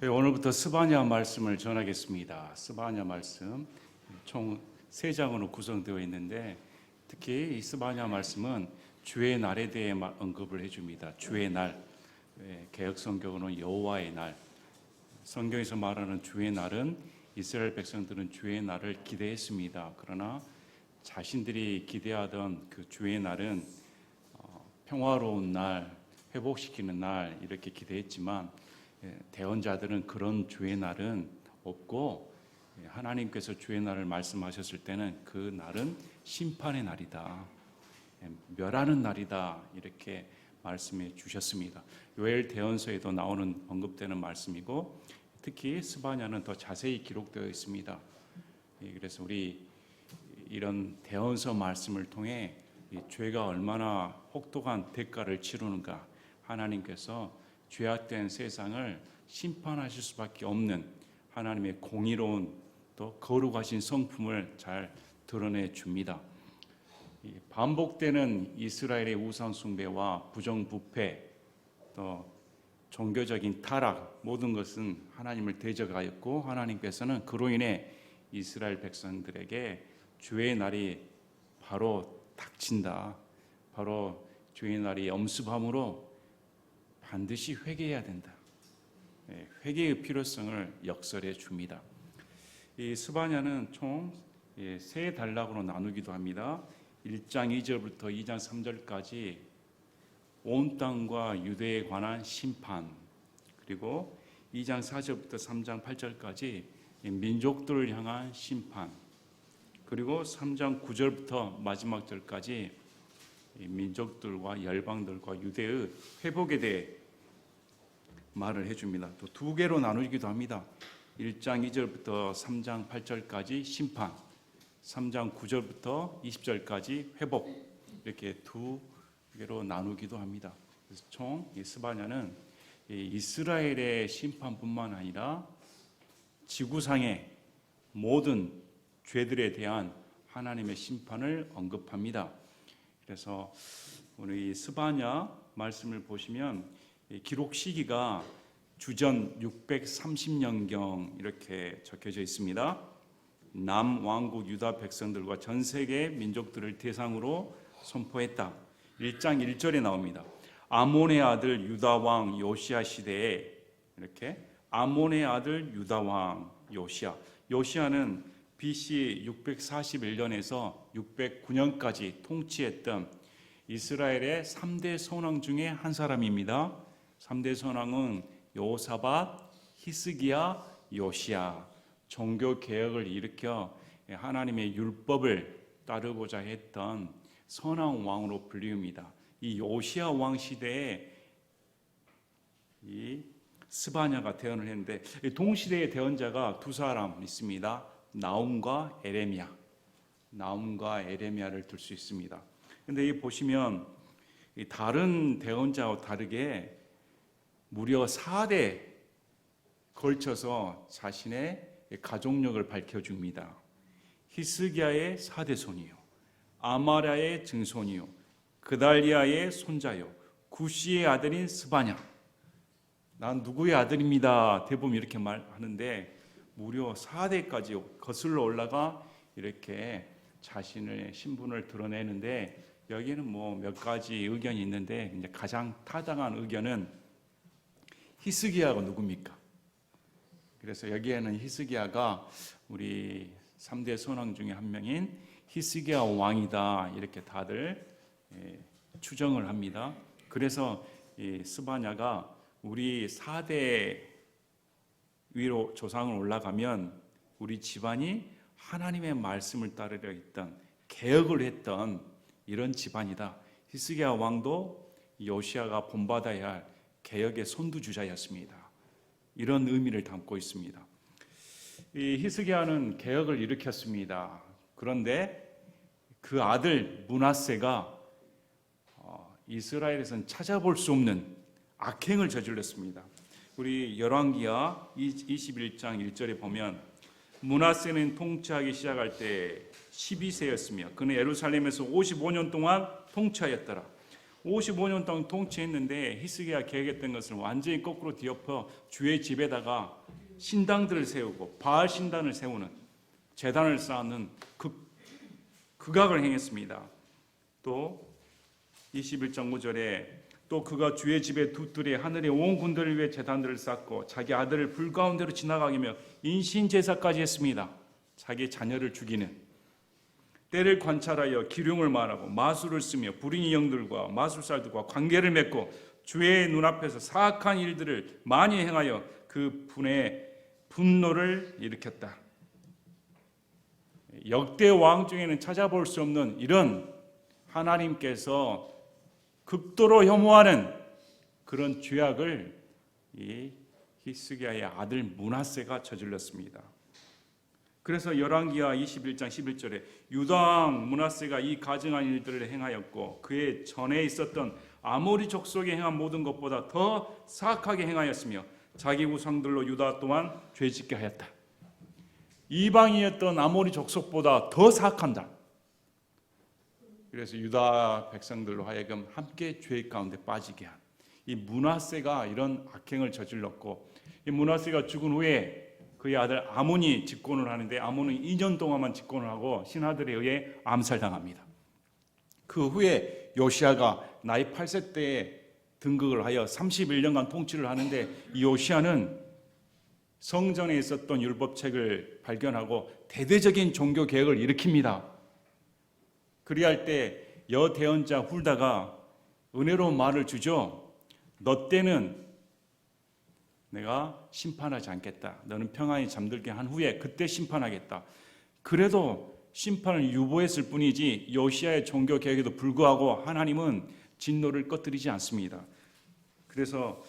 오늘부터 스바냐 말씀을 전하겠습니다. 스바냐 말씀 총 3장으로 구성되어 있는데 특히 이 스바냐 말씀은 주의 날에 대해 언급을 해줍니다. 주의 날, 개역 성경으로는 여호와의 날. 성경에서 말하는 주의 날은 이스라엘 백성들은 주의 날을 기대했습니다. 그러나 자신들이 기대하던 그 주의 날은 평화로운 날, 회복시키는 날 이렇게 기대했지만 대언자들은 그런 주의 날은 없고 하나님께서 주의 날을 말씀하셨을 때는 그 날은 심판의 날이다, 멸하는 날이다 이렇게 말씀해 주셨습니다. 요엘 대언서에도 나오는 언급되는 말씀이고 특히 스바냐는 더 자세히 기록되어 있습니다. 그래서 우리 이런 대언서 말씀을 통해 죄가 얼마나 혹독한 대가를 치르는가, 하나님께서 죄악된 세상을 심판하실 수밖에 없는 하나님의 공의로운 또 거룩하신 성품을 잘 드러내 줍니다. 반복되는 이스라엘의 우상 숭배와 부정부패 또 종교적인 타락 모든 것은 하나님을 대적하였고 하나님께서는 그로 인해 이스라엘 백성들에게 주의 날이 바로 닥친다, 바로 주의 날이 엄습함으로 반드시 회개해야 된다, 회개의 필요성을 역설해 줍니다. 이 스바냐는 총 3단락으로 나누기도 합니다. 1장 2절부터 2장 3절까지 온 땅과 유대에 관한 심판, 그리고 2장 4절부터 3장 8절까지 민족들을 향한 심판, 그리고 3장 9절부터 마지막 절까지 민족들과 열방들과 유대의 회복에 대해 말을 해줍니다. 또 2개로 나누기도 합니다. 1장 2절부터 3장 8절까지 심판, 3장 9절부터 20절까지 회복, 이렇게 2개로 나누기도 합니다. 그래서 총 스바냐는 이스라엘의 심판뿐만 아니라 지구상의 모든 죄들에 대한 하나님의 심판을 언급합니다. 그래서 오늘 이 스바냐 말씀을 보시면 기록 시기가 주전 630년경 이렇게 적혀져 있습니다. 남왕국 유다 백성들과 전 세계 민족들을 대상으로 선포했다. 1장 1절에 나옵니다. 아몬의 아들 유다 왕 요시야 시대에, 이렇게 아몬의 아들 유다 왕 요시야. 요시야는 BC 641년에서 609년까지 통치했던 이스라엘의 3대 선왕 중에 한 사람입니다. 3대 선왕은 여호사밧, 히스기야, 요시야. 종교 개혁을 일으켜 하나님의 율법을 따르고자 했던 선왕 왕으로 불리웁니다. 이 요시야 왕 시대에 이 스바냐가 대언을 했는데 동시대의 대언자가 2사람 있습니다. 나훔과 에레미야. 나훔과 에레미야를 들 수 있습니다. 근데 이 보시면 다른 대언자와 다르게 무려 4대 걸쳐서 자신의 가족력을 밝혀줍니다. 히스기야의 4대 손이요, 아마랴의 증손이요, 그달리아의 손자요, 구시의 아들인 스바냐. 난 누구의 아들입니다. 대부분 이렇게 말하는데 무려 4대까지 거슬러 올라가 이렇게 자신의 신분을 드러내는데 여기에는 뭐 몇 가지 의견이 있는데 이제 가장 타당한 의견은 히스기야가 누굽니까? 그래서 여기에는 히스기야가 우리 3대 선왕 중에 한 명인 히스기야 왕이다 이렇게 다들 추정을 합니다. 그래서 이 스바냐가 우리 4대 위로 조상을 올라가면 우리 집안이 하나님의 말씀을 따르려 했던, 개혁을 했던 이런 집안이다. 히스기야 왕도 요시야가 본받아야 할 개혁의 선두주자였습니다. 이런 의미를 담고 있습니다. 이 히스기야는 개혁을 일으켰습니다. 그런데 그 아들 므낫세가 이스라엘에서는 찾아볼 수 없는 악행을 저질렀습니다. 우리 열왕기하 21장 1절에 보면 므낫세는 통치하기 시작할 때 12세였으며 그는 예루살렘에서 55년 동안 통치하였더라. 55년 동안 통치했는데 히스기야 계획했던 것을 완전히 거꾸로 뒤엎어 주의 집에다가 신당들을 세우고 바알 신당을 세우는 제단을 쌓는 극악을 행했습니다. 또 21장 5절에 또 그가 주의 집에 두드려 하늘의 온 군대를 위해 제단들을 쌓고 자기 아들을 불 가운데로 지나가게 하며 인신제사까지 했습니다. 자기 자녀를 죽이는 때를 관찰하여 기륭을 말하고 마술을 쓰며 불의인 영들과 마술사들과 관계를 맺고 주의 눈앞에서 사악한 일들을 많이 행하여 그 분의 분노를 일으켰다. 역대 왕 중에는 찾아볼 수 없는 이런 하나님께서 극도로 혐오하는 그런 죄악을 이 히스기야의 아들 므낫세가 저질렀습니다. 그래서 열왕기하 21장 11절에 유다 왕 므낫세가 이 가증한 일들을 행하였고 그의 전에 있었던 아모리 족속이 행한 모든 것보다 더 사악하게 행하였으며 자기 우상들로 유다 또한 죄짓게 하였다. 이방이었던 아모리 족속보다 더 사악한다. 그래서 유다 백성들로 하여금 함께 죄 가운데 빠지게 한 이 므낫세가 이런 악행을 저질렀고 이 므낫세가 죽은 후에 그의 아들 아몬이 집권을 하는데 아몬은 2년 동안만 집권을 하고 신하들에 의해 암살당합니다. 그 후에 요시야가 나이 8세 때에 등극을 하여 31년간 통치를 하는데 이 요시야는 성전에 있었던 율법책을 발견하고 대대적인 종교 개혁을 일으킵니다. 그리할 때 여대언자 훌다가 은혜로운 말을 주죠. 너 때는 내가 심판하지 않겠다. 너는 평안히 잠들게 한 후에 그때 심판하겠다. 그래도 심판을 유보했을 뿐이지 요시야의 종교 개혁에도 불구하고 하나님은 진노를 꺼뜨리지 않습니다. 그래서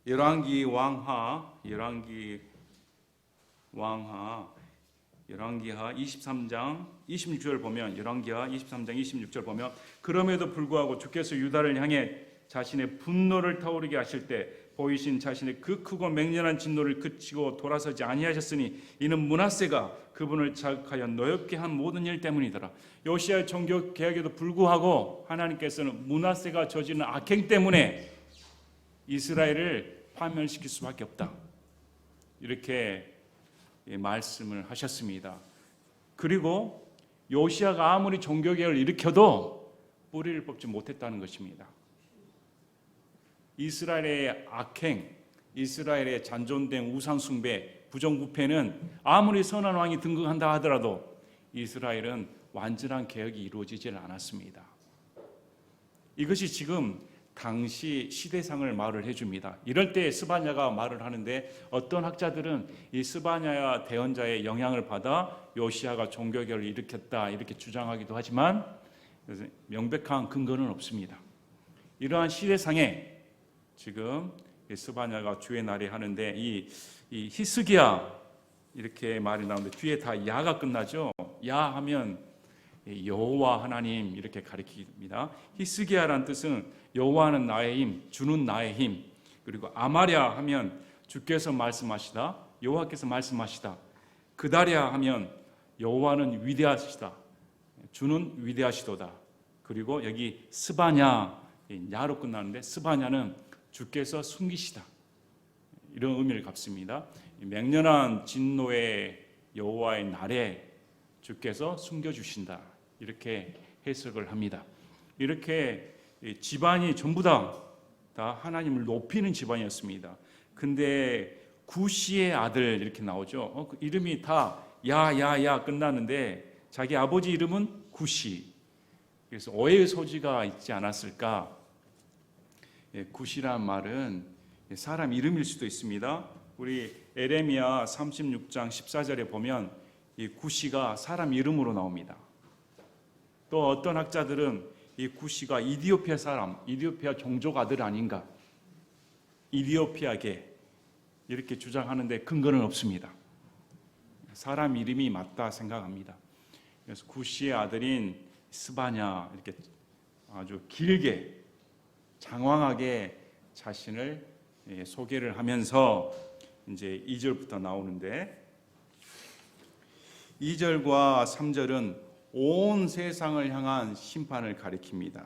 열왕기하 23장 26절 보면 열왕기하 23장 26절 보면 그럼에도 불구하고 주께서 유다를 향해 자신의 분노를 타오르게 하실 때 보이신 자신의 그 크고 맹렬한 진노를 그치고 돌아서지 아니하셨으니 이는 므낫세가 그분을 자극하여 노엽게 한 모든 일 때문이더라. 요시야의 종교 개혁에도 불구하고 하나님께서는 므낫세가 저지른 악행 때문에 이스라엘을 파멸시킬 수밖에 없다. 이렇게 말씀을 하셨습니다. 그리고 요시야가 아무리 종교개혁을 일으켜도 뿌리를 뽑지 못했다는 것입니다. 이스라엘의 악행, 이스라엘의 잔존된 우상숭배, 부정부패는 아무리 선한 왕이 등극한다 하더라도 이스라엘은 완전한 개혁이 이루어지지 않았습니다. 이것이 지금 당시 시대상을 말을 해줍니다. 이럴 때 스바냐가 말을 하는데 어떤 학자들은 이 스바냐야 대언자의 영향을 받아 요시야가 종교개혁을 일으켰다 이렇게 주장하기도 하지만 명백한 근거는 없습니다. 이러한 시대상에 지금 스바냐가 주의 날에 하는데 이 히스기야 이렇게 말이 나오는데 뒤에 다 야가 끝나죠. 야 하면 여호와 하나님 이렇게 가리킵니다. 히스기야라는 뜻은 여호와는 나의 힘, 주는 나의 힘. 그리고 아마랴 하면 주께서 말씀하시다, 여호와께서 말씀하시다. 그다랴 하면 여호와는 위대하시다, 주는 위대하시도다. 그리고 여기 스바냐, 야로 끝나는데 스바냐는 주께서 숨기시다. 이런 의미를 갖습니다. 맹렬한 진노의 여호와의 날에 주께서 숨겨주신다. 이렇게 해석을 합니다. 이렇게 집안이 전부 다 하나님을 높이는 집안이었습니다. 근데 구시의 아들 이렇게 나오죠. 그 이름이 다 야야야 끝나는데 자기 아버지 이름은 구시. 그래서 오해의 소지가 있지 않았을까. 구시란 말은 사람 이름일 수도 있습니다. 우리 에레미야 36장 14절에 보면 이 구시가 사람 이름으로 나옵니다. 또 어떤 학자들은 이 구시가 이디오피아 사람, 이디오피아 종족 아들 아닌가, 이디오피아계 이렇게 주장하는데 근거는 없습니다. 사람 이름이 맞다 생각합니다. 그래서 구시의 아들인 스바냐 이렇게 아주 길게 장황하게 자신을 소개를 하면서 이제 2절부터 나오는데 2절과 3절은 온 세상을 향한 심판을 가리킵니다.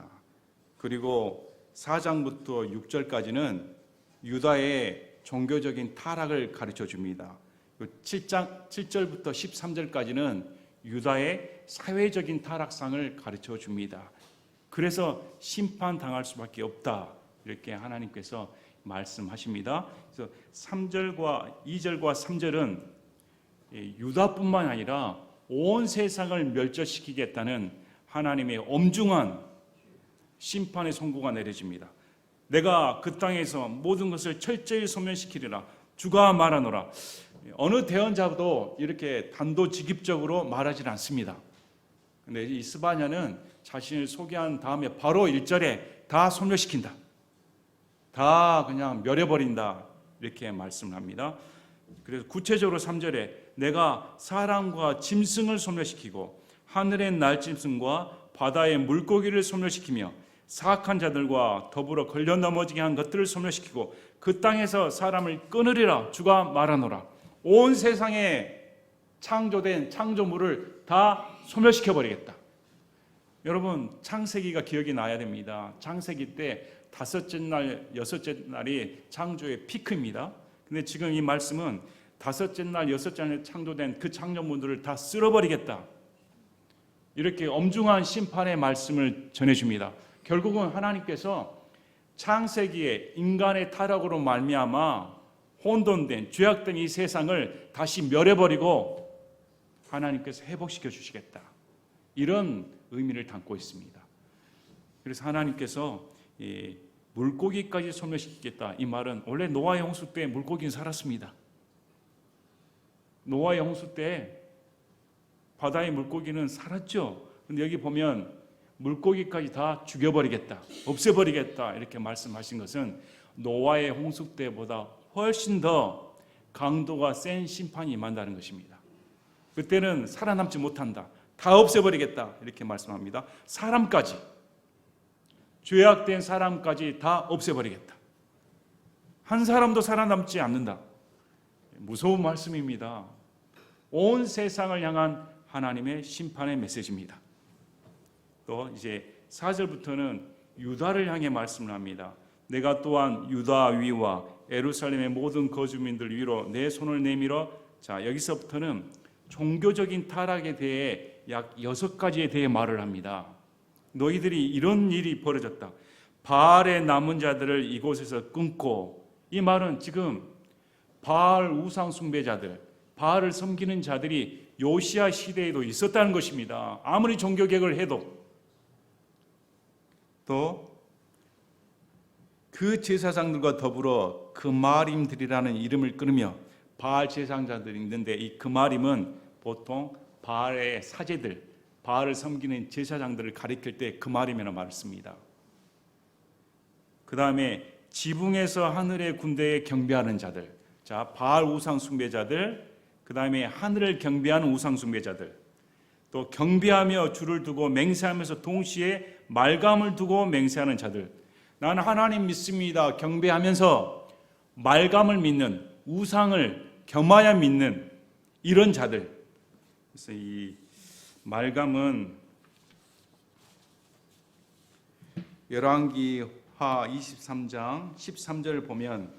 그리고 4장부터 6절까지는 유다의 종교적인 타락을 가르쳐 줍니다. 7절부터 13절까지는 유다의 사회적인 타락상을 가르쳐 줍니다. 그래서 심판당할 수밖에 없다, 이렇게 하나님께서 말씀하십니다. 그래서 3절과 2절과 3절은 유다뿐만 아니라 온 세상을 멸절시키겠다는 하나님의 엄중한 심판의 선고가 내려집니다. 내가 그 땅에서 모든 것을 철저히 소멸시키리라 주가 말하노라. 어느 대언자도 이렇게 단도직입적으로 말하지 않습니다. 근데 이 스바냐는 자신을 소개한 다음에 바로 1절에 다 소멸시킨다, 다 그냥 멸해버린다, 이렇게 말씀을 합니다. 그래서 구체적으로 3절에 내가 사람과 짐승을 소멸시키고 하늘의 날짐승과 바다의 물고기를 소멸시키며 사악한 자들과 더불어 걸려 넘어지게 한 것들을 소멸시키고 그 땅에서 사람을 끊으리라 주가 말하노라. 온 세상에 창조된 창조물을 다 소멸시켜버리겠다. 여러분, 창세기가 기억이 나야 됩니다. 창세기 때 다섯째 날, 여섯째 날이 창조의 피크입니다. 근데 지금 이 말씀은 다섯째 날, 여섯째 날 창조된 그 창조물들을 다 쓸어버리겠다, 이렇게 엄중한 심판의 말씀을 전해줍니다. 결국은 하나님께서 창세기에 인간의 타락으로 말미암아 혼돈된 죄악된 이 세상을 다시 멸해버리고 하나님께서 회복시켜 주시겠다, 이런 의미를 담고 있습니다. 그래서 하나님께서 물고기까지 소멸시키겠다, 이 말은 원래 노아의 홍수 때 물고기는 살았습니다. 노아의 홍수 때 바다의 물고기는 살았죠. 근데 여기 보면 물고기까지 다 죽여버리겠다, 없애버리겠다, 이렇게 말씀하신 것은 노아의 홍수 때보다 훨씬 더 강도가 센 심판이 임한다는 것입니다. 그때는 살아남지 못한다, 다 없애버리겠다, 이렇게 말씀합니다. 사람까지, 죄악된 사람까지 다 없애버리겠다. 한 사람도 살아남지 않는다. 무서운 말씀입니다. 온 세상을 향한 하나님의 심판의 메시지입니다. 또 이제 4절부터는 유다를 향해 말씀을 합니다. 내가 또한 유다 위와 예루살렘의 모든 거주민들 위로 내 손을 내밀어. 자, 여기서부터는 종교적인 타락에 대해 약 6가지에 대해 말을 합니다. 너희들이 이런 일이 벌어졌다, 바알의 남은 자들을 이곳에서 끊고. 이 말은 지금 바알 우상 숭배자들, 바알을 섬기는 자들이 요시야 시대에도 있었다는 것입니다. 아무리 종교개혁을 해도. 또 그 제사장들과 더불어 그마림들이라는 이름을 끊으며, 바알 제사장들이 있는데 이 그마림은 보통 바알의 사제들, 바알을 섬기는 제사장들을 가리킬 때 그마림이라는 말을 씁니다. 그 다음에 지붕에서 하늘의 군대에 경배하는 자들, 자, 바알 우상 숭배자들, 그 다음에 하늘을 경배하는 우상 숭배자들, 또 경배하며 주를 두고 맹세하면서 동시에 말감을 두고 맹세하는 자들. 나는 하나님 믿습니다, 경배하면서 말감을 믿는, 우상을 겸하여 믿는 이런 자들. 그래서 이 말감은 열왕기하 23장 13절을 보면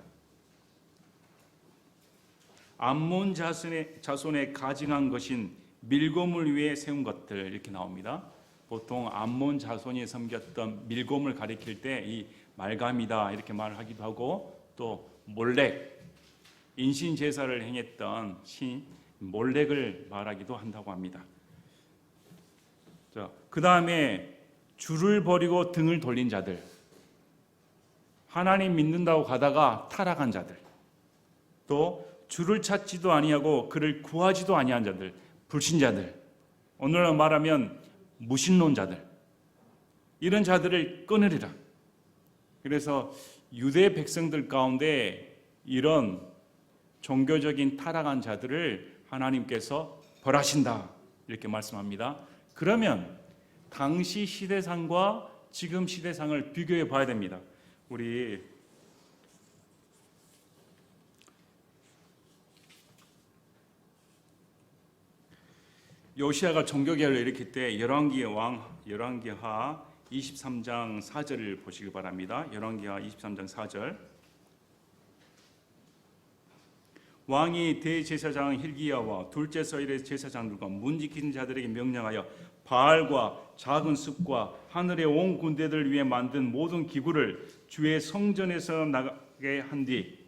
암몬 자손의 가증한 것인 밀곰을 위해 세운 것들, 이렇게 나옵니다. 보통 암몬 자손이 섬겼던 밀곰을 가리킬 때 이 말감이다, 이렇게 말을 하기도 하고, 또 몰렉, 인신 제사를 행했던 신 몰렉을 말하기도 한다고 합니다. 자, 그 다음에 주를 버리고 등을 돌린 자들, 하나님 믿는다고 가다가 타락한 자들, 또 주를 찾지도 아니하고 그를 구하지도 아니한 자들, 불신자들, 오늘날 말하면 무신론자들, 이런 자들을 끊으리라. 그래서 유대 백성들 가운데 이런 종교적인 타락한 자들을 하나님께서 벌하신다, 이렇게 말씀합니다. 그러면 당시 시대상과 지금 시대상을 비교해 봐야 됩니다. 우리 요시야가 종교개혁을 일으킬 때 열왕기하 23장 4절을 보시기 바랍니다. 열왕기하 23장 4절. 왕이 대제사장 hil기야와 둘째 서일의 제사장들과 문지킨 자들에게 명령하여 바알과 작은 숲과 하늘의 온 군대들을 위해 만든 모든 기구를 주의 성전에서 나가게 한 뒤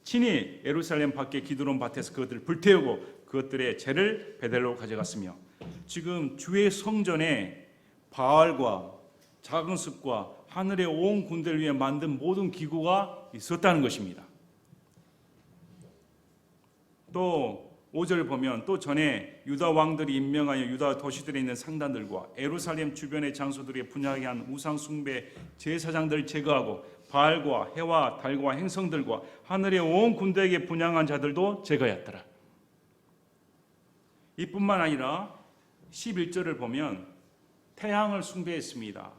친히 예루살렘 밖에 기드론 밭에서 그것들을 불태우고 그것들의 재를 베델로 가져갔으며, 지금 주의 성전에 바알과 작은 숲과 하늘의 온 군대를 위해 만든 모든 기구가 있었다는 것입니다. 또 5절 보면 또 전에 유다 왕들이 임명하여 유다 도시들에 있는 상단들과 예루살렘 주변의 장소들에 분양하게 한 우상 숭배 제사장들을 제거하고 바알과 해와 달과 행성들과 하늘의 온 군대에게 분양한 자들도 제거했더라. 이뿐만 아니라 11절을 보면 태양을 숭배했습니다.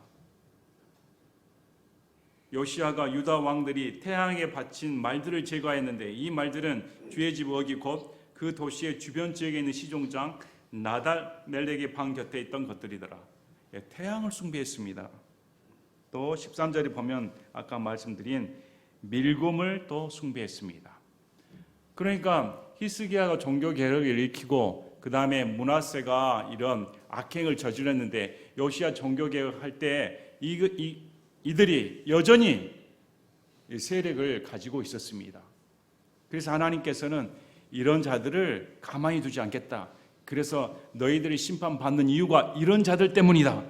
요시야가 유다 왕들이 태양에 바친 말들을 제거했는데, 이 말들은 주의 집 어기 곧 그 도시의 주변 지역에 있는 시종장 나달멜렉의 방 곁에 있던 것들이더라. 태양을 숭배했습니다. 또 13절에 보면 아까 말씀드린 밀곰을 또 숭배했습니다. 그러니까 히스기야가 종교 개혁을 일으키고 그 다음에 므낫세가 이런 악행을 저질렀는데, 요시야 종교 개혁할 때 이들이 여전히 세력을 가지고 있었습니다. 그래서 하나님께서는 이런 자들을 가만히 두지 않겠다. 그래서 너희들이 심판받는 이유가 이런 자들 때문이다.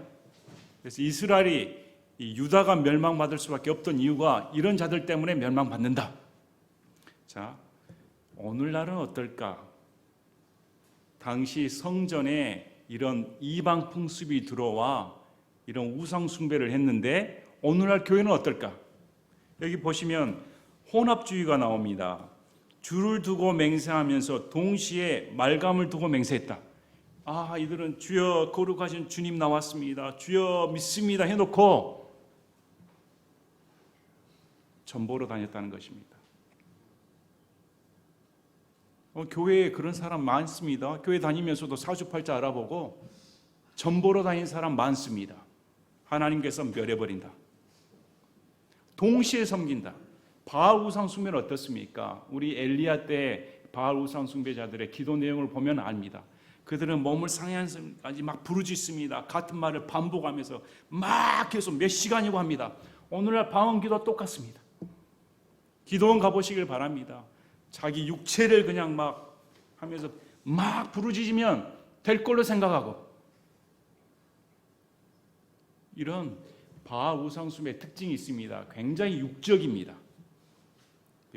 그래서 이스라엘이 유다가 멸망받을 수밖에 없던 이유가 이런 자들 때문에 멸망받는다. 자, 오늘날은 어떨까? 당시 성전에 이런 이방 풍습이 들어와 이런 우상 숭배를 했는데, 오늘날 교회는 어떨까? 여기 보시면 혼합주의가 나옵니다. 주를 두고 맹세하면서 동시에 말감을 두고 맹세했다. 아, 이들은 주여 거룩하신 주님 나왔습니다, 주여 믿습니다 해놓고 전보로 다녔다는 것입니다. 교회에 그런 사람 많습니다. 교회 다니면서도 사주팔자 알아보고 전보로 다니는 사람 많습니다. 하나님께서 멸해버린다. 동시에 섬긴다. 바알 우상 숭배는 어떻습니까? 우리 엘리야 때 바알 우상 숭배자들의 기도 내용을 보면 압니다. 그들은 몸을 상해하면서까지 막 부르짖습니다. 같은 말을 반복하면서 막 계속 몇 시간이고 합니다. 오늘날 방언 기도 똑같습니다. 기도원 가보시길 바랍니다. 자기 육체를 그냥 막 하면서 막 부르짖으면 될 걸로 생각하고, 이런 바알 우상 숭배의 특징이 있습니다. 굉장히 육적입니다.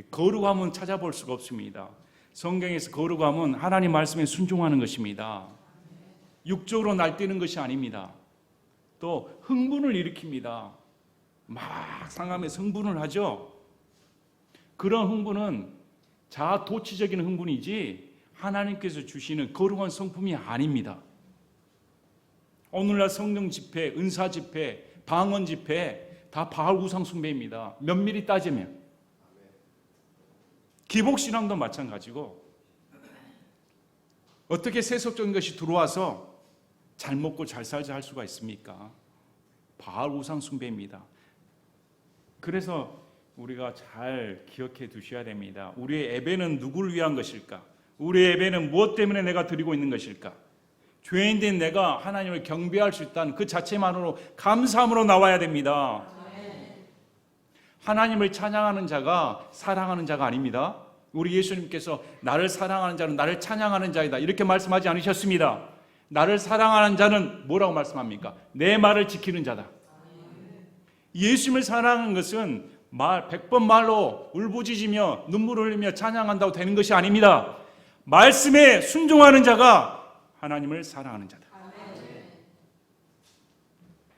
거룩함은 찾아볼 수가 없습니다. 성경에서 거룩함은 하나님 말씀에 순종하는 것입니다. 육적으로 날뛰는 것이 아닙니다. 또 흥분을 일으킵니다. 막 상하면서 흥분을 하죠. 그런 흥분은 자아도취적인 흥분이지 하나님께서 주시는 거룩한 성품이 아닙니다. 오늘날 성령 집회, 은사 집회, 방언 집회 다 바알 우상 숭배입니다. 면밀히 따지면. 기복신앙도 마찬가지고, 어떻게 세속적인 것이 들어와서 잘 먹고 잘 살자 할 수가 있습니까? 바알 우상 숭배입니다. 그래서 우리가 잘 기억해 두셔야 됩니다. 우리의 예배는 누구를 위한 것일까? 우리의 예배는 무엇 때문에 내가 드리고 있는 것일까? 죄인된 내가 하나님을 경배할 수 있다는 그 자체만으로 감사함으로 나와야 됩니다. 하나님을 찬양하는 자가 사랑하는 자가 아닙니다. 우리 예수님께서 나를 사랑하는 자는 나를 찬양하는 자이다 이렇게 말씀하지 않으셨습니다. 나를 사랑하는 자는 뭐라고 말씀합니까? 내 말을 지키는 자다. 예수님을 사랑하는 것은 100번 말로 울부짖으며 눈물 흘리며 찬양한다고 되는 것이 아닙니다. 말씀에 순종하는 자가 하나님을 사랑하는 자다.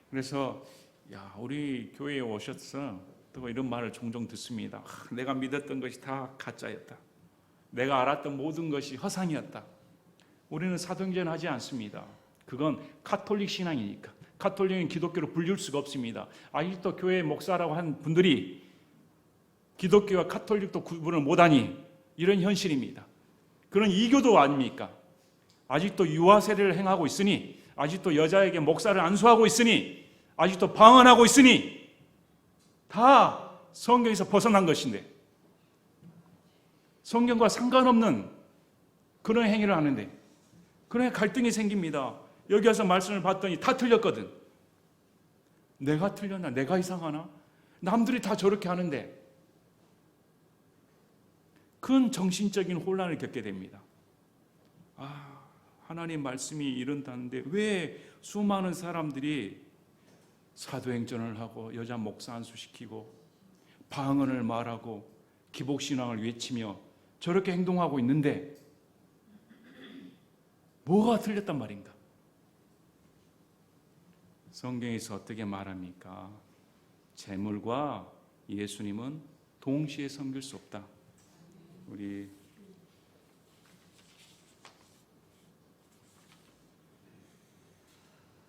그래서 우리 교회에 오셔서 또 이런 말을 종종 듣습니다. 내가 믿었던 것이 다 가짜였다. 내가 알았던 모든 것이 허상이었다. 우리는 사도행전 하지 않습니다. 그건 카톨릭 신앙이니까. 카톨릭은 기독교로 불릴 수가 없습니다. 아직도 교회 목사라고 한 분들이 기독교와 카톨릭도 구분을 못하니 이런 현실입니다. 그런 이교도 아닙니까? 아직도 유아 세례를 행하고 있으니, 아직도 여자에게 목사를 안수하고 있으니, 아직도 방언하고 있으니 다 성경에서 벗어난 것인데, 성경과 상관없는 그런 행위를 하는데, 그런 갈등이 생깁니다. 여기 와서 말씀을 봤더니 다 틀렸거든. 내가 틀렸나? 내가 이상하나? 남들이 다 저렇게 하는데, 큰 정신적인 혼란을 겪게 됩니다. 하나님 말씀이 이런다는데 왜 수많은 사람들이 사도행전을 하고 여자 목사 안수시키고 방언을 말하고 기복신앙을 외치며 저렇게 행동하고 있는데 뭐가 틀렸단 말인가? 성경에서 어떻게 말합니까? 재물과 예수님은 동시에 섬길 수 없다. 우리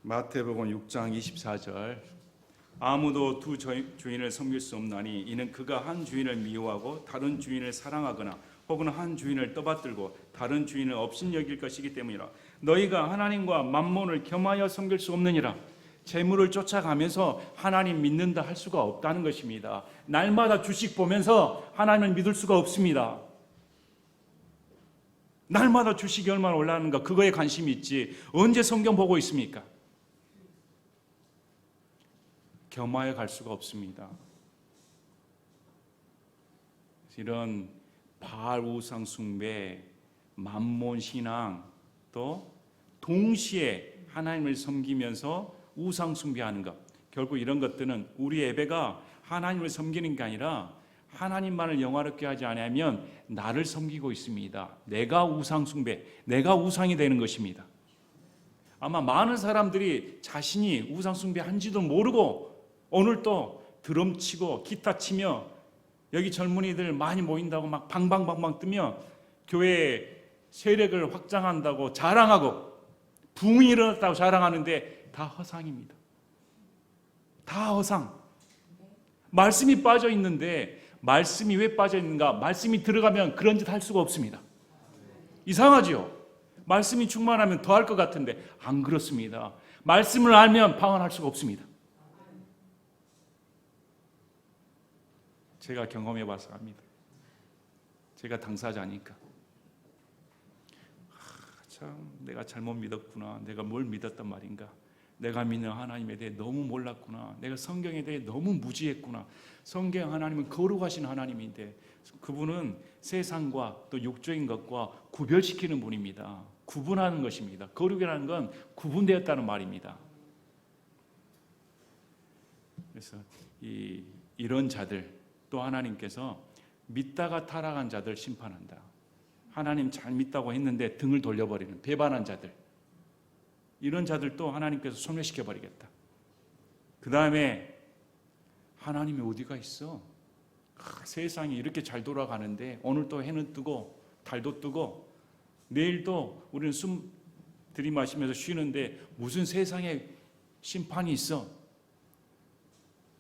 마태복음 6장 24절, 아무도 두 주인을 섬길 수 없나니 이는 그가 한 주인을 미워하고 다른 주인을 사랑하거나 혹은 한 주인을 떠받들고 다른 주인을 업신여길 것이기 때문이라. 너희가 하나님과 만몬을 겸하여 섬길 수 없느니라. 재물을 쫓아가면서 하나님 믿는다 할 수가 없다는 것입니다. 날마다 주식 보면서 하나님을 믿을 수가 없습니다. 날마다 주식이 얼마나 올라가는가 그거에 관심이 있지 언제 성경 보고 있습니까? 겸하여 갈 수가 없습니다. 이런 바알 우상 숭배, 만몬 신앙, 또 동시에 하나님을 섬기면서 우상 숭배하는 것, 결국 이런 것들은 우리 예배가 하나님을 섬기는 게 아니라 하나님만을 영화롭게 하지 않으면 나를 섬기고 있습니다. 내가 우상 숭배, 내가 우상이 되는 것입니다. 아마 많은 사람들이 자신이 우상 숭배한지도 모르고 오늘 또 드럼 치고 기타 치며 여기 젊은이들 많이 모인다고 막 방방방방 뜨며 교회 세력을 확장한다고 자랑하고 붕이 일어났다고 자랑하는데 다 허상입니다. 다 허상. 말씀이 빠져 있는데 말씀이 왜 빠져 있는가? 말씀이 들어가면 그런 짓 할 수가 없습니다. 이상하죠? 말씀이 충만하면 더 할 것 같은데 안 그렇습니다. 말씀을 알면 방언할 수가 없습니다. 제가 경험해 봐서 압니다. 제가 당사자니까. 참 내가 잘못 믿었구나. 내가 뭘 믿었단 말인가. 내가 믿는 하나님에 대해 너무 몰랐구나. 내가 성경에 대해 너무 무지했구나. 성경 하나님은 거룩하신 하나님인데 그분은 세상과 또 육적인 것과 구별시키는 분입니다. 구분하는 것입니다. 거룩이라는 건 구분되었다는 말입니다. 그래서 이런 자들 또 하나님께서 믿다가 타락한 자들 심판한다. 하나님 잘 믿다고 했는데 등을 돌려버리는 배반한 자들, 이런 자들도 하나님께서 소멸시켜버리겠다. 그 다음에 하나님이 어디가 있어? 세상이 이렇게 잘 돌아가는데 오늘 또 해는 뜨고 달도 뜨고 내일도 우리는 숨 들이마시면서 쉬는데 무슨 세상에 심판이 있어?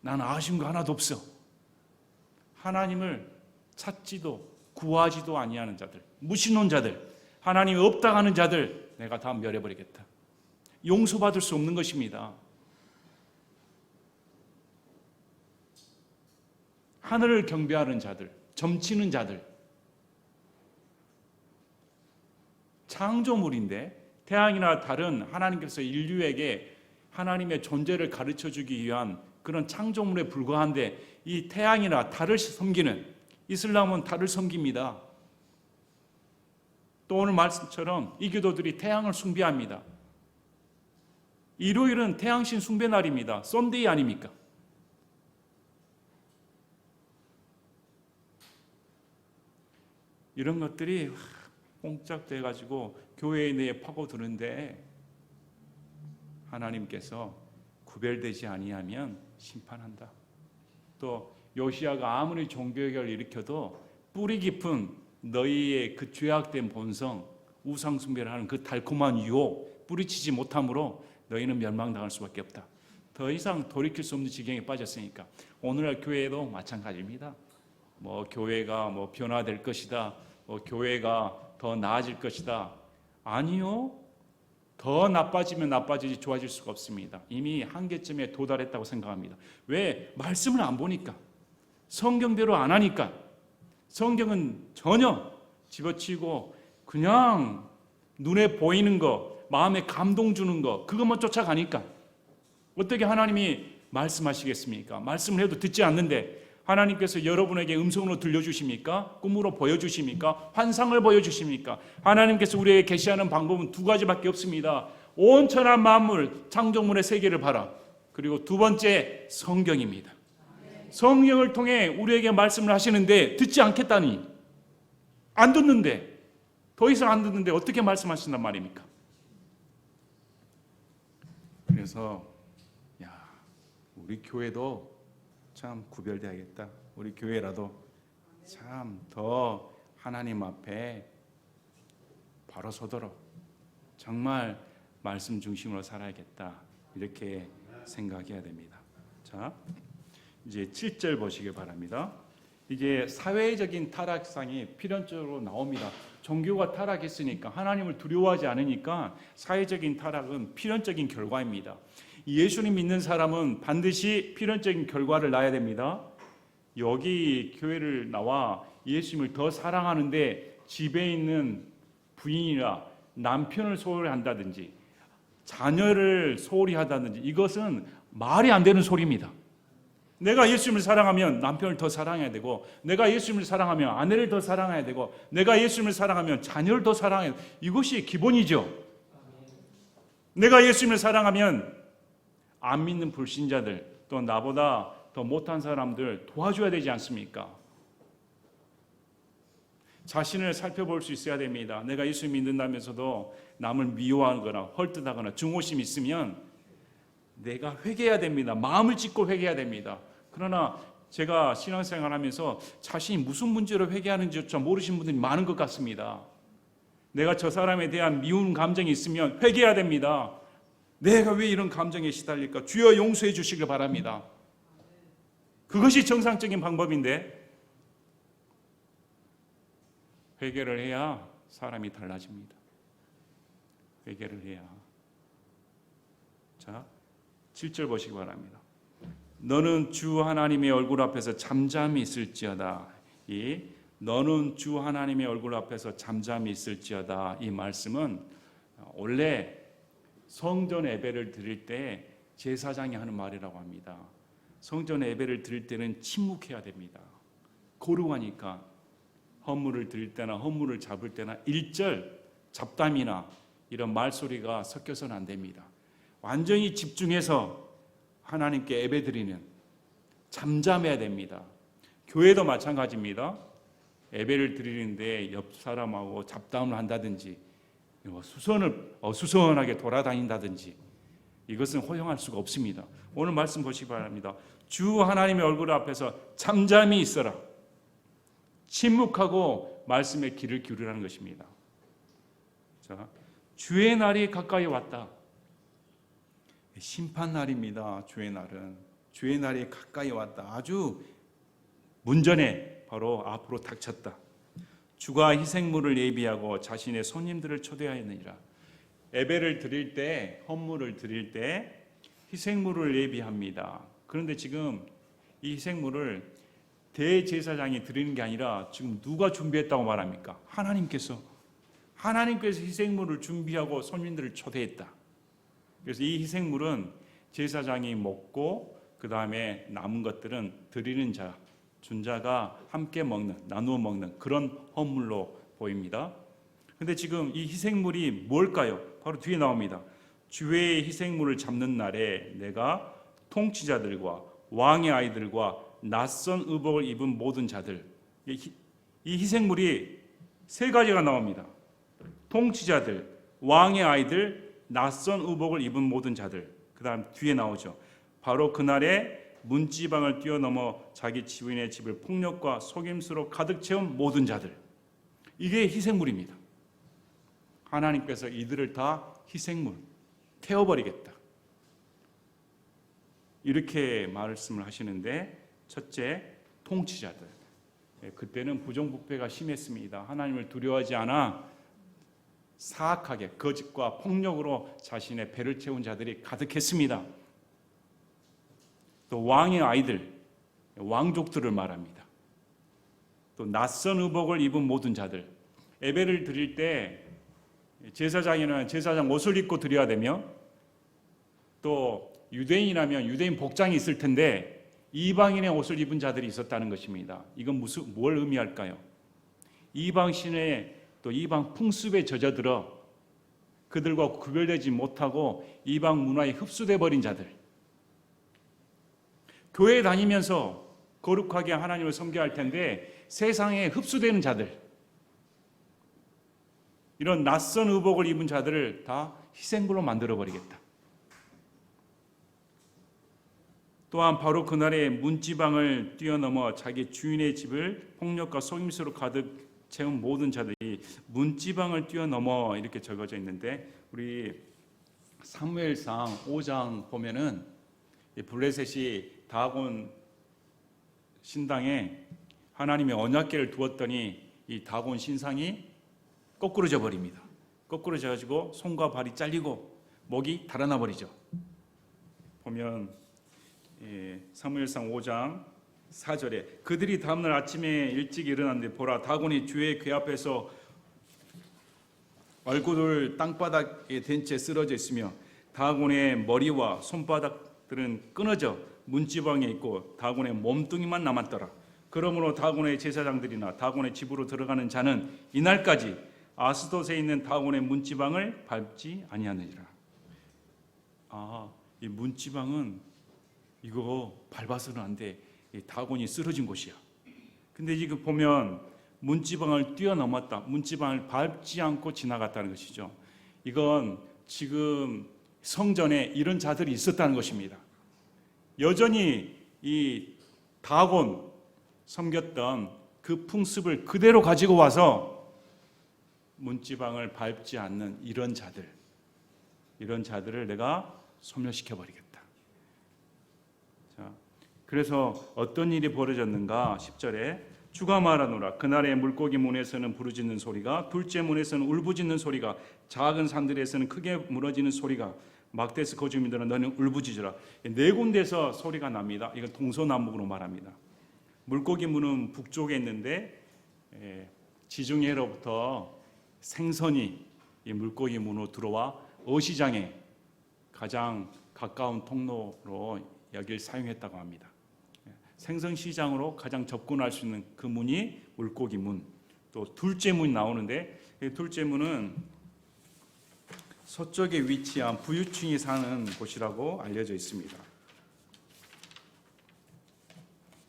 나는 아쉬운 거 하나도 없어. 하나님을 찾지도 구하지도 아니하는 자들, 무신론자들, 하나님이 없다 하는 자들 내가 다 멸해버리겠다. 용서받을 수 없는 것입니다. 하늘을 경배하는 자들, 점치는 자들, 창조물인데 태양이나 달은 하나님께서 인류에게 하나님의 존재를 가르쳐주기 위한 그런 창조물에 불과한데 이 태양이나 달을 섬기는, 이슬람은 달을 섬깁니다. 또 오늘 말씀처럼 이교도들이 태양을 숭배합니다. 일요일은 태양신 숭배 날입니다. 썬데이 아닙니까? 이런 것들이 뽕짝돼가지고 교회 내에 파고드는데 하나님께서 구별되지 아니하면 심판한다. 또 요시야가 아무리 종교개혁을 일으켜도 뿌리 깊은 너희의 그 죄악된 본성, 우상 숭배를 하는 그 달콤한 유혹 뿌리치지 못함으로 너희는 멸망당할 수밖에 없다. 더 이상 돌이킬 수 없는 지경에 빠졌으니까 오늘날 교회도 마찬가지입니다. 교회가 변화될 것이다. 교회가 더 나아질 것이다. 아니요. 더 나빠지면 나빠지지 좋아질 수가 없습니다. 이미 한계점에 도달했다고 생각합니다. 왜? 말씀을 안 보니까. 성경대로 안 하니까. 성경은 전혀 집어치고 그냥 눈에 보이는 거, 마음에 감동 주는 거, 그것만 쫓아가니까. 어떻게 하나님이 말씀하시겠습니까? 말씀을 해도 듣지 않는데 하나님께서 여러분에게 음성으로 들려주십니까? 꿈으로 보여주십니까? 환상을 보여주십니까? 하나님께서 우리에게 계시하는 방법은 두 가지밖에 없습니다. 온 천하 만물 창조물의 세계를 봐라. 그리고 두 번째 성경입니다. 성경을 통해 우리에게 말씀을 하시는데 듣지 않겠다니, 안 듣는데, 더 이상 안 듣는데 어떻게 말씀하신단 말입니까? 그래서 우리 교회도 참 구별돼야겠다. 우리 교회라도 참 더 하나님 앞에 바로 서도록 정말 말씀 중심으로 살아야겠다. 이렇게 생각해야 됩니다. 자, 이제 7절 보시기 바랍니다. 이게 사회적인 타락상이 필연적으로 나옵니다. 종교가 타락했으니까, 하나님을 두려워하지 않으니까 사회적인 타락은 필연적인 결과입니다. 예수님 믿는 사람은 반드시 필연적인 결과를 낳아야 됩니다. 여기 교회를 나와 예수님을 더 사랑하는데 집에 있는 부인이나 남편을 소홀히 한다든지 자녀를 소홀히 한다든지, 이것은 말이 안 되는 소리입니다. 내가 예수님을 사랑하면 남편을 더 사랑해야 되고, 내가 예수님을 사랑하면 아내를 더 사랑해야 되고, 내가 예수님을 사랑하면 자녀를 더 사랑해야 되고, 이것이 기본이죠. 내가 예수님을 사랑하면 안 믿는 불신자들, 또 나보다 더 못한 사람들 도와줘야 되지 않습니까? 자신을 살펴볼 수 있어야 됩니다. 내가 예수 믿는다면서도 남을 미워하거나 헐뜯하거나 증오심이 있으면 내가 회개해야 됩니다. 마음을 찢고 회개해야 됩니다. 그러나 제가 신앙생활하면서 자신이 무슨 문제로 회개하는지조차 모르시는 분들이 많은 것 같습니다. 내가 저 사람에 대한 미운 감정이 있으면 회개해야 됩니다. 내가 왜 이런 감정에 시달릴까? 주여 용서해 주시길 바랍니다. 그것이 정상적인 방법인데, 회개를 해야 사람이 달라집니다. 회개를 해야. 자, 7절 보시기 바랍니다. 너는 주 하나님의 얼굴 앞에서 잠잠히 있을지어다. 이 너는 주 하나님의 얼굴 앞에서 잠잠히 있을지어다, 이 말씀은 원래 성전 예배를 드릴 때 제사장이 하는 말이라고 합니다. 성전 예배를 드릴 때는 침묵해야 됩니다. 거룩하니까. 헌물을 드릴 때나 헌물을 잡을 때나 일절 잡담이나 이런 말소리가 섞여서는 안 됩니다. 완전히 집중해서 하나님께 예배드리는, 잠잠해야 됩니다. 교회도 마찬가지입니다. 예배를 드리는데 옆 사람하고 잡담을 한다든지 어수선하게 돌아다닌다든지, 이것은 허용할 수가 없습니다. 오늘 말씀 보시기 바랍니다. 주 하나님의 얼굴 앞에서 잠잠히 있어라. 침묵하고 말씀에 귀를 기울이라는 것입니다. 자, 주의 날이 가까이 왔다. 심판 날입니다. 주의 날은. 주의 날이 가까이 왔다. 아주 문전에 바로 앞으로 닥쳤다. 주가 희생물을 예비하고 자신의 손님들을 초대하였느니라. 예배를 드릴 때, 헌물을 드릴 때 희생물을 예비합니다. 그런데 지금 이 희생물을 대제사장이 드리는 게 아니라 지금 누가 준비했다고 말합니까? 하나님께서 희생물을 준비하고 손님들을 초대했다. 그래서 이 희생물은 제사장이 먹고 그 다음에 남은 것들은 드리는 자, 준 자가 함께 먹는, 나누어 먹는 그런 헌물로 보입니다. 그런데 지금 이 희생물이 뭘까요? 바로 뒤에 나옵니다. 주의 희생물을 잡는 날에 내가 통치자들과 왕의 아이들과 낯선 의복을 입은 모든 자들, 이 희생물이 세 가지가 나옵니다. 통치자들, 왕의 아이들, 낯선 의복을 입은 모든 자들. 그 다음 뒤에 나오죠. 바로 그날에 문지방을 뛰어넘어 자기 지인의 집을 폭력과 속임수로 가득 채운 모든 자들. 이게 희생물입니다. 하나님께서 이들을 다 희생물, 태워버리겠다. 이렇게 말씀을 하시는데, 첫째, 통치자들. 그때는 부정부패가 심했습니다. 하나님을 두려워하지 않아 사악하게 거짓과 폭력으로 자신의 배를 채운 자들이 가득했습니다. 또 왕의 아이들, 왕족들을 말합니다. 또 낯선 의복을 입은 모든 자들, 예배를 드릴 때 제사장이면 제사장 옷을 입고 드려야 되며, 또 유대인이라면 유대인 복장이 있을 텐데 이방인의 옷을 입은 자들이 있었다는 것입니다. 이건 뭘 의미할까요? 이방신의 또 이방 풍습에 젖어들어 그들과 구별되지 못하고 이방 문화에 흡수돼 버린 자들, 교회에 다니면서 거룩하게 하나님을 섬겨야 할 텐데 세상에 흡수되는 자들, 이런 낯선 의복을 입은 자들을 다 희생물로 만들어버리겠다. 또한 바로 그날에 문지방을 뛰어넘어 자기 주인의 집을 폭력과 속임수로 가득 채운 모든 자들이 문지방을 뛰어넘어 이렇게 적어져 있는데, 우리 사무엘상 5장 보면은 블레셋이 다곤 신당에 하나님의 언약궤를 두었더니 이 다곤 신상이 거꾸러져 버립니다. 거꾸러져 가지고 손과 발이 잘리고 목이 달아나 버리죠. 보면 사무엘상 5장 4절에 그들이 다음날 아침에 일찍 일어났는데 보라, 다곤이 주의 궤 앞에서 얼굴을 땅바닥에 댄 채 쓰러져 있으며 다곤의 머리와 손바닥들은 끊어져 문지방에 있고 다곤의 몸뚱이만 남았더라. 그러므로 다곤의 제사장들이나 다곤의 집으로 들어가는 자는 이날까지 아스돗에 있는 다곤의 문지방을 밟지 아니하느니라. 이 문지방은 이거 밟아서는 안 돼. 다곤이 쓰러진 곳이야. 근데 지금 보면 문지방을 뛰어넘었다. 문지방을 밟지 않고 지나갔다는 것이죠. 이건 지금 성전에 이런 자들이 있었다는 것입니다. 여전히 이 다곤 섬겼던 그 풍습을 그대로 가지고 와서 문지방을 밟지 않는 이런 자들을 내가 소멸시켜 버리겠다. 자, 그래서 어떤 일이 벌어졌는가? 10절에 주가 말하노라. 그날의 물고기 문에서는 부르짖는 소리가, 둘째 문에서는 울부짖는 소리가, 작은 산들에서는 크게 무너지는 소리가, 막대스 거주민들은 너는 울부짖으라. 네 군데서 소리가 납니다. 이건 동서남북으로 말합니다. 물고기 문은 북쪽에 있는데 지중해로부터 생선이 이 물고기 문으로 들어와 어시장에 가장 가까운 통로로 여기를 사용했다고 합니다. 생선 시장으로 가장 접근할 수 있는 그 문이 물고기 문. 또 둘째 문이 나오는데, 둘째 문은 서쪽에 위치한 부유층이 사는 곳이라고 알려져 있습니다.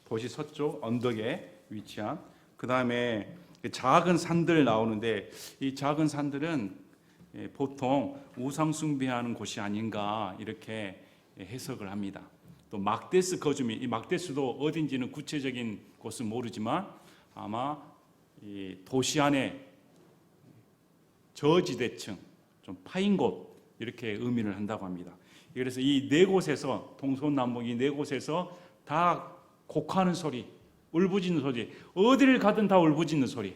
도시 서쪽 언덕에 위치한, 그 다음에 작은 산들 나오는데, 이 작은 산들은 보통 우상 숭배하는 곳이 아닌가 이렇게 해석을 합니다. 또 막데스 거주민, 이 막데스도 어딘지는 구체적인 곳은 모르지만 아마 이 도시 안에 저지대층, 좀 파인 곳 이렇게 의미를 한다고 합니다. 그래서 이 네 곳에서, 동서남북 이 네 곳에서 다 곡하는 소리, 울부짖는 소리, 어디를 가든 다 울부짖는 소리,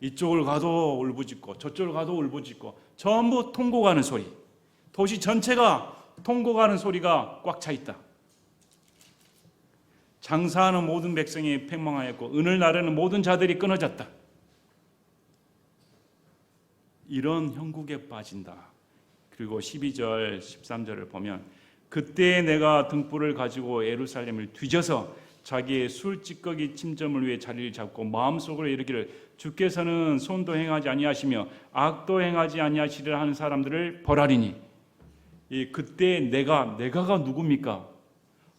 이쪽을 가도 울부짖고 저쪽을 가도 울부짖고 전부 통곡하는 소리, 도시 전체가 통곡하는 소리가 꽉 차 있다. 장사하는 모든 백성이 패망하였고 은을 나르는 모든 자들이 끊어졌다. 이런 형국에 빠진다. 그리고 12절 13절을 보면 그때 내가 등불을 가지고 예루살렘을 뒤져서 자기의 술 찌꺼기 침점을 위해 자리를 잡고 마음속으로 이르기를 주께서는 손도 행하지 아니하시며 악도 행하지 아니하시리라 하는 사람들을 벌하리니. 이 그때 내가가 누굽니까?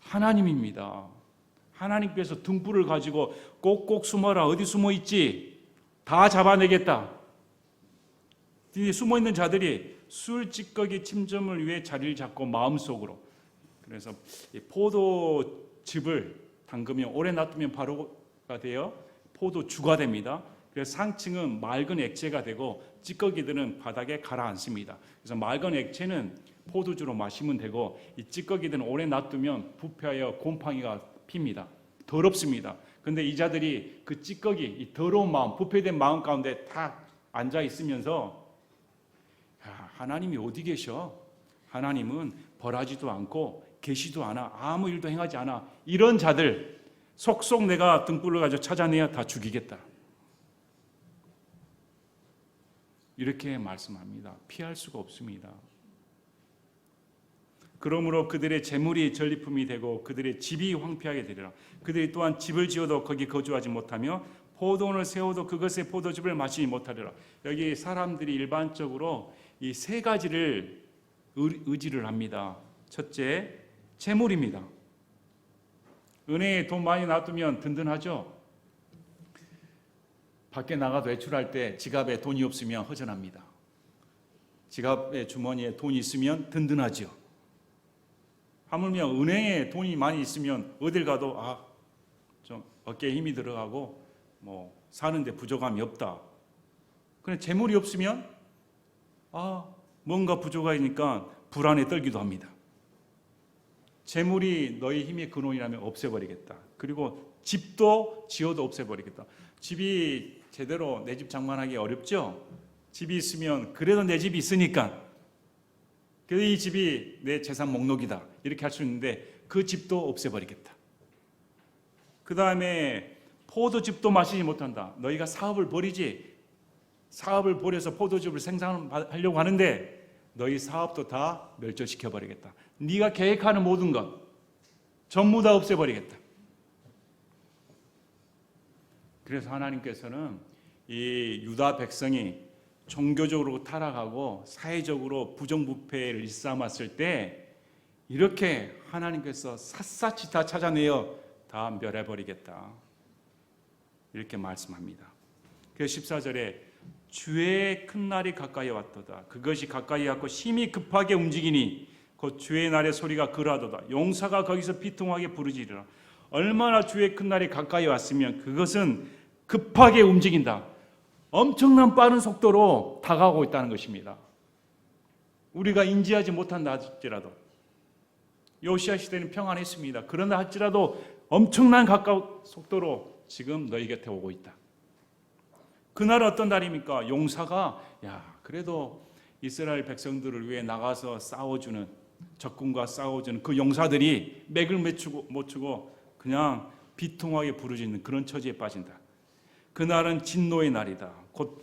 하나님입니다. 하나님께서 등불을 가지고 꼭꼭 숨어라. 어디 숨어 있지? 다 잡아내겠다. 숨어 있는 자들이 술 찌꺼기 침점을 위해 자리를 잡고 마음속으로. 그래서 포도즙을 담그면 오래 놔두면 바로가 되어 포도주가 됩니다. 그래서 상층은 맑은 액체가 되고 찌꺼기들은 바닥에 가라앉습니다. 그래서 맑은 액체는 포도주로 마시면 되고 이 찌꺼기들은 오래 놔두면 부패하여 곰팡이가 핍니다. 더럽습니다. 근데 이 자들이 그 찌꺼기, 이 더러운 마음, 부패된 마음 가운데 다 앉아 있으면서 하나님이 어디 계셔? 하나님은 벌하지도 않고 계시도 않아. 아무 일도 행하지 않아. 이런 자들 속속 내가 등불을 가지고 찾아내야 다 죽이겠다. 이렇게 말씀합니다. 피할 수가 없습니다. 그러므로 그들의 재물이 전리품이 되고 그들의 집이 황폐하게 되리라. 그들이 또한 집을 지어도 거기 거주하지 못하며 포도원을 세워도 그것의 포도즙을 마시지 못하리라. 여기 사람들이 일반적으로 이 세 가지를 의지를 합니다. 첫째, 재물입니다. 은행에 돈 많이 놔두면 든든하죠. 밖에 나가도 외출할 때 지갑에 돈이 없으면 허전합니다. 지갑에 주머니에 돈이 있으면 든든하죠. 하물며 은행에 돈이 많이 있으면 어딜 가도 좀 어깨에 힘이 들어가고 사는데 부족함이 없다. 그런데 재물이 없으면 뭔가 부족하니까 불안에 떨기도 합니다. 재물이 너희 힘의 근원이라면 없애버리겠다. 그리고 집도 지어도 없애버리겠다. 집이 제대로 내 집 장만하기 어렵죠? 집이 있으면 그래도 내 집이 있으니까 그래도 이 집이 내 재산 목록이다 이렇게 할 수 있는데 그 집도 없애버리겠다. 그 다음에 포도즙도 마시지 못한다. 너희가 사업을 벌이지 사업을 벌여서 포도즙을 생산하려고 하는데 너희 사업도 다 멸절시켜버리겠다. 네가 계획하는 모든 것 전부 다 없애버리겠다. 그래서 하나님께서는 이 유다 백성이 종교적으로 타락하고 사회적으로 부정부패를 일삼았을 때 이렇게 하나님께서 샅샅이 다 찾아내어 다 멸해버리겠다. 이렇게 말씀합니다. 그래서 14절에 주의 큰 날이 가까이 왔도다. 그것이 가까이 왔고 심히 급하게 움직이니 곧 주의 날의 소리가 그러하도다. 용사가 거기서 비통하게 부르짖으리라. 얼마나 주의 큰 날이 가까이 왔으면 그것은 급하게 움직인다. 엄청난 빠른 속도로 다가오고 있다는 것입니다. 우리가 인지하지 못한다 할지라도 요시야 시대는 평안했습니다. 그러나 할지라도 엄청난 가까운 속도로 지금 너희 곁에 오고 있다. 그날 어떤 날입니까? 용사가 그래도 이스라엘 백성들을 위해 나가서 싸워주는 적군과 싸워주는 그 용사들이 맥을 못 추고 그냥 비통하게 부르짖는 그런 처지에 빠진다. 그날은 진노의 날이다.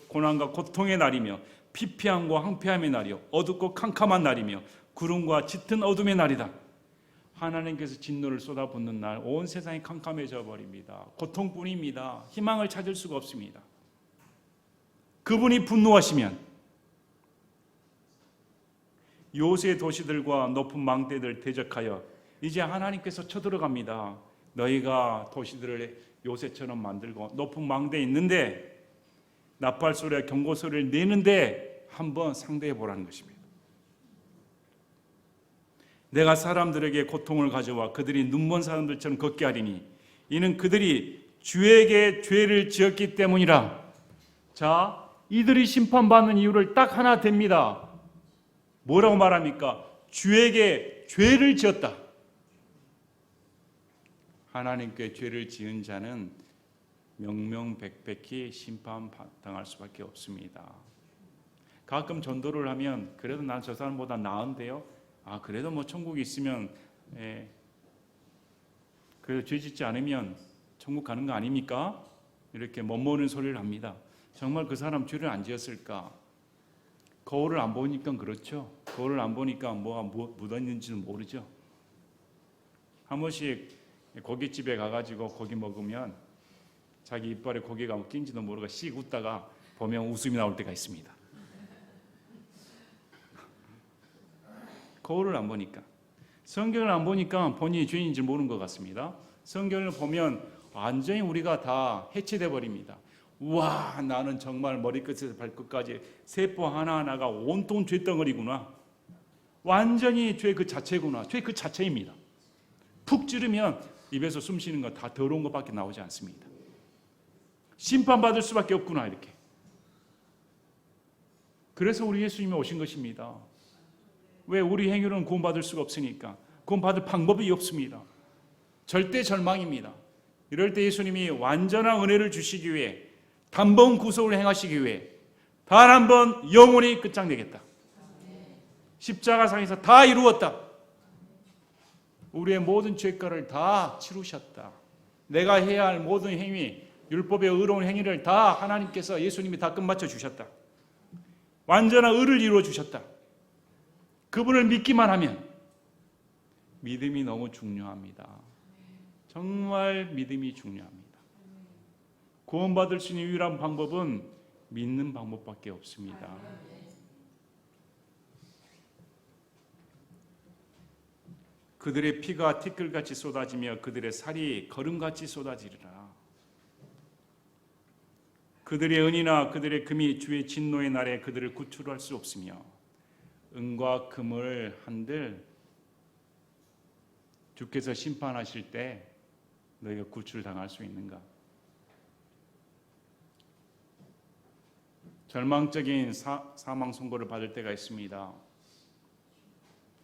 고난과 고통의 날이며 피폐함과 황폐함의 날이요 어둡고 캄캄한 날이며 구름과 짙은 어둠의 날이다. 하나님께서 진노를 쏟아붓는 날 온 세상이 캄캄해져 버립니다. 고통뿐입니다. 희망을 찾을 수가 없습니다. 그분이 분노하시면 요새 도시들과 높은 망대들 대적하여 이제 하나님께서 쳐들어갑니다. 너희가 도시들을 요새처럼 만들고 높은 망대에 있는데 나팔 소리와 경고 소리를 내는데 한번 상대해 보라는 것입니다. 내가 사람들에게 고통을 가져와 그들이 눈먼 사람들처럼 걷게 하리니 이는 그들이 주에게 죄를 지었기 때문이라. 자, 이들이 심판받는 이유를 딱 하나 됩니다. 뭐라고 말합니까? 주에게 죄를 지었다. 하나님께 죄를 지은 자는 명명백백히 심판당할 수밖에 없습니다. 가끔 전도를 하면 그래도 난 저 사람보다 나은데요. 그래도 뭐 천국이 있으면 그래도 죄 짓지 않으면 천국 가는 거 아닙니까? 이렇게 멋모르는 소리를 합니다. 정말 그 사람 죄를 안 지었을까? 거울을 안 보니까 그렇죠. 거울을 안 보니까 뭐가 묻어있는지는 모르죠. 한 번씩 고깃집에 가가지고 고기 먹으면 자기 이빨에 고기가 낀지도 모르고 씩 웃다가 보면 웃음이 나올 때가 있습니다. 거울을 안 보니까. 성경을 안 보니까 본인이 죄인인지 모르는 것 같습니다. 성경을 보면 완전히 우리가 다 해체돼 버립니다. 우와, 나는 정말 머리끝에서 발끝까지 세포 하나하나가 온통 죄덩어리구나. 완전히 죄 그 자체구나. 죄 그 자체입니다. 푹 찌르면 입에서 숨 쉬는 거 다 더러운 것밖에 나오지 않습니다. 심판받을 수밖에 없구나 이렇게. 그래서 우리 예수님이 오신 것입니다. 왜? 우리 행위로는 구원받을 수가 없으니까. 구원받을 방법이 없습니다. 절대 절망입니다. 이럴 때 예수님이 완전한 은혜를 주시기 위해 단번 구속을 행하시기 위해 단 한 번 영원히 끝장내겠다. 십자가상에서 다 이루었다. 우리의 모든 죄가를 다 치르셨다. 내가 해야 할 모든 행위, 율법의 의로운 행위를 다 하나님께서 예수님이 다 끝마쳐 주셨다. 완전한 의를 이루어 주셨다. 그분을 믿기만 하면 믿음이 너무 중요합니다. 정말 믿음이 중요합니다. 구원받을 수 있는 유일한 방법은 믿는 방법밖에 없습니다. 그들의 피가 티끌같이 쏟아지며 그들의 살이 거름같이 쏟아지리라. 그들의 은이나 그들의 금이 주의 진노의 날에 그들을 구출할 수 없으며 은과 금을 한들 주께서 심판하실 때 너희가 구출당할 수 있는가? 절망적인 사망 선고를 받을 때가 있습니다.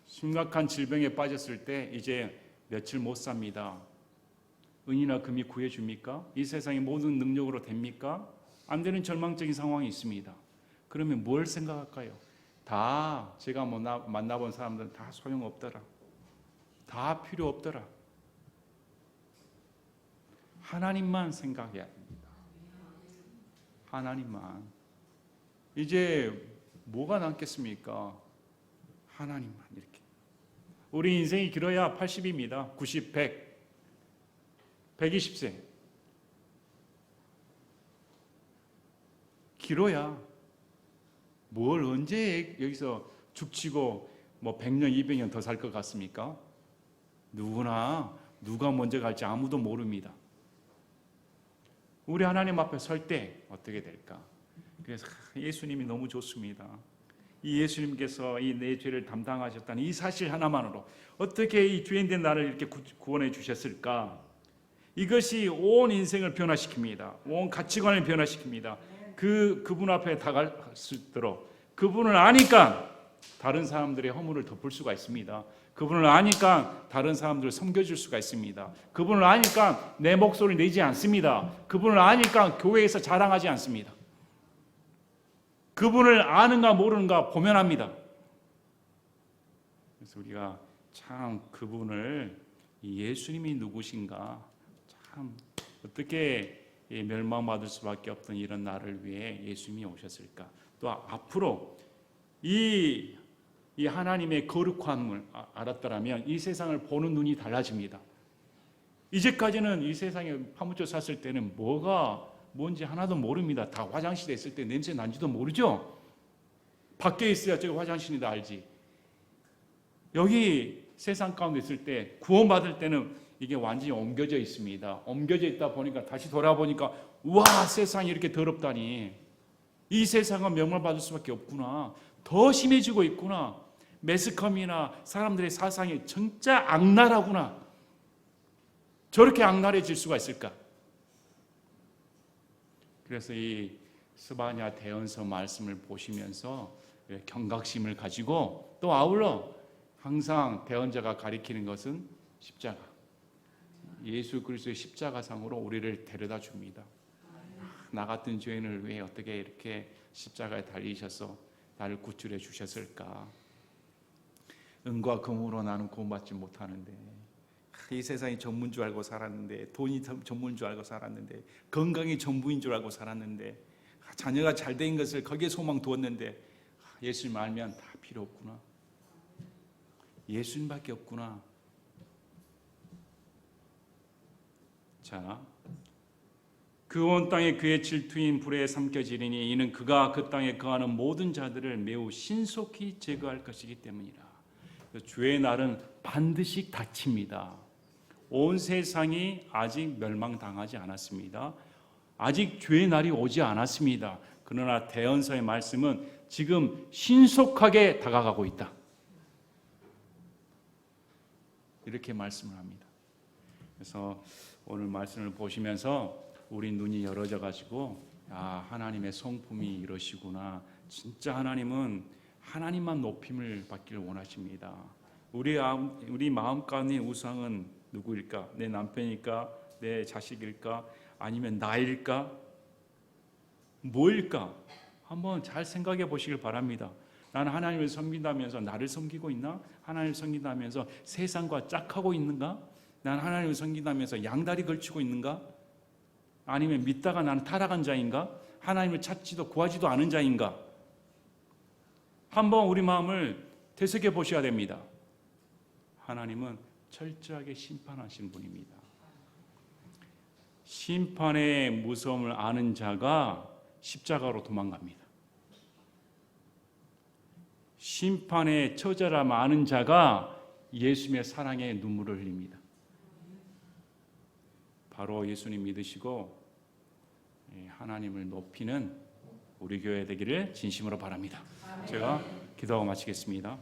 심각한 질병에 빠졌을 때 이제 며칠 못 삽니다. 은이나 금이 구해줍니까? 이 세상의 모든 능력으로 됩니까? 안 되는 절망적인 상황이 있습니다. 그러면 뭘 생각할까요? 다 제가 만나본 사람들은 다 소용없더라. 다 필요 없더라. 하나님만 생각해야 됩니다. 하나님만. 이제 뭐가 남겠습니까? 하나님만 이렇게. 우리 인생이 길어야 80입니다. 90, 100, 120세. 길어야 뭘 언제 여기서 죽치고 뭐 100년, 200년 더 살 것 같습니까? 누가 먼저 갈지 아무도 모릅니다. 우리 하나님 앞에 설 때 어떻게 될까? 그래서 예수님이 너무 좋습니다. 이 예수님께서 이 내 죄를 담당하셨다는 이 사실 하나만으로 어떻게 이 죄인된 나를 이렇게 구원해 주셨을까? 이것이 온 인생을 변화시킵니다. 온 가치관을 변화시킵니다. 그분 앞에 다갈 수 있도록 그분을 아니까 다른 사람들의 허물을 덮을 수가 있습니다. 그분을 아니까 다른 사람들을 섬겨줄 수가 있습니다. 그분을 아니까 내 목소리를 내지 않습니다. 그분을 아니까 교회에서 자랑하지 않습니다. 그분을 아는가 모르는가 보면합니다. 그래서 우리가 참 그분을 예수님이 누구신가 참 어떻게 멸망받을 수밖에 없던 이런 나를 위해 예수님이 오셨을까? 또 앞으로 이 하나님의 거룩함을 알았더라면 이 세상을 보는 눈이 달라집니다. 이제까지는 이 세상에 파묻혀 샀을 때는 뭐가 뭔지 하나도 모릅니다. 다 화장실에 있을 때 냄새 난지도 모르죠. 밖에 있어야 제가 화장실이다 알지. 여기 세상 가운데 있을 때 구원받을 때는 이게 완전히 옮겨져 있습니다. 옮겨져 있다 보니까 다시 돌아보니까 와 세상이 이렇게 더럽다니. 이 세상은 명령받을 수밖에 없구나. 더 심해지고 있구나. 매스컴이나 사람들의 사상이 진짜 악랄하구나. 저렇게 악랄해질 수가 있을까? 그래서 이 스바냐 대언서 말씀을 보시면서 경각심을 가지고 또 아울러 항상 대언자가 가리키는 것은 십자가. 예수 그리스도의 십자가상으로 우리를 데려다 줍니다. 나 같은 죄인을 왜 어떻게 이렇게 십자가에 달리셔서 나를 구출해 주셨을까? 은과 금으로 나는 구원받지 못하는데 이 세상이 전부인 줄 알고 살았는데 돈이 전부인 줄 알고 살았는데 건강이 전부인 줄 알고 살았는데 자녀가 잘된 것을 거기에 소망 두었는데 예수님 알면 다 필요 없구나. 예수님밖에 없구나. 자, 그 온 땅에 그의 질투인 불에 삼켜지리니 이는 그가 그 땅에 거하는 모든 자들을 매우 신속히 제거할 것이기 때문이라. 주의 날은 반드시 닥칩니다. 온 세상이 아직 멸망당하지 않았습니다. 아직 주의 날이 오지 않았습니다. 그러나 대언서의 말씀은 지금 신속하게 다가가고 있다. 이렇게 말씀을 합니다. 그래서 오늘 말씀을 보시면서 우리 눈이 열어져 가지고 하나님의 성품이 이러시구나. 진짜 하나님은 하나님만 높임을 받기를 원하십니다. 우리 마음 가운데 우상은 누구일까? 내 남편일까? 내 자식일까? 아니면 나일까? 뭐일까? 한번 잘 생각해 보시길 바랍니다. 나는 하나님을 섬긴다면서 나를 섬기고 있나? 하나님을 섬긴다면서 세상과 짝하고 있는가? 나는 하나님을 섬긴다면서 양다리 걸치고 있는가? 아니면 믿다가 나는 타락한 자인가? 하나님을 찾지도 구하지도 않은 자인가? 한번 우리 마음을 되새겨 보셔야 됩니다. 하나님은 철저하게 심판하신 분입니다. 심판의 무서움을 아는 자가 십자가로 도망갑니다. 심판의 처절함을 아는 자가 예수님의 사랑에 눈물을 흘립니다. 바로 예수님 믿으시고 하나님을 높이는 우리 교회 되기를 진심으로 바랍니다. 제가 기도하고 마치겠습니다.